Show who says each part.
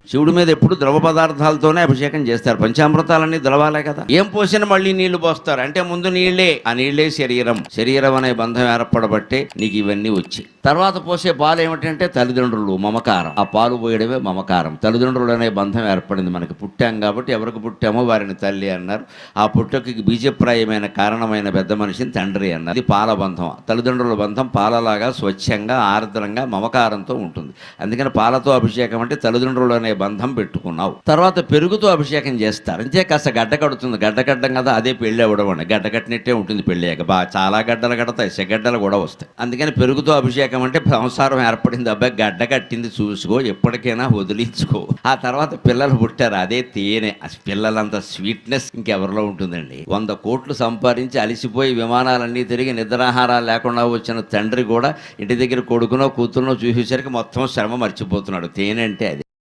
Speaker 1: శివుడి మీద ఎప్పుడు ద్రవ పదార్థాలతోనే అభిషేకం చేస్తారు. పంచామృతాలన్నీ ద్రవాలే కదా. ఏం పోసినా మళ్ళీ నీళ్లు పోస్తారు. అంటే ముందు నీళ్లే, ఆ నీళ్లే శరీరం అనే బంధం ఏర్పడబట్టే నీకు ఇవన్నీ వచ్చాయి. తర్వాత పోసే పాలు ఏమిటంటే తల్లిదండ్రులు, మమకారం. ఆ పాలు పోయడమే మమకారం. తల్లిదండ్రులు అనే బంధం ఏర్పడింది. మనకి పుట్టాం కాబట్టి ఎవరికి పుట్టామో వారిని తల్లి అన్నారు. ఆ పుట్టకి బీజప్రాయమైన కారణమైన పెద్ద మనిషిని తండ్రి అన్నారు. ఇది పాల బంధం. తల్లిదండ్రుల బంధం పాలలాగా స్వచ్ఛంగా ఆర్ద్రంగా మమకారంతో ఉంటుంది. అందుకని పాలతో అభిషేకం అంటే తల్లిదండ్రులు అనే బంధం పెట్టుకున్నావు. తర్వాత పెరుగుతో అభిషేకం చేస్తారు. అంతే కాస్త గడ్డ కడుతుంది. గడ్డ కట్టడం కదా, అదే పెళ్ళి అవ్వడం అండి. గడ్డ కట్టినట్టే ఉంటుంది పెళ్ళి అయ్యాక. చాలా గడ్డలు కడతాయి, సెగడ్డలు కూడా వస్తాయి. అందుకని పెరుగుతో అభిషేకం అంటే సంసారం ఏర్పడింది, అబ్బాయి గడ్డ కట్టింది చూసుకో, ఎప్పటికైనా వదిలించుకో. ఆ తర్వాత పిల్లలు పుట్టారు, అదే తేనె. పిల్లలంత స్వీట్నెస్ ఇంకెవరిలో ఉంటుందండి. 100 కోట్లు సంపాదించి అలిసిపోయి విమానాలన్నీ తిరిగి నిద్రాహారాలు లేకుండా వచ్చిన తండ్రి కూడా ఇంటి దగ్గర కొడుకునో కూతురునో చూసేసరికి మొత్తం శ్రమ మర్చిపోతున్నాడు. తేనె అంటే అదే.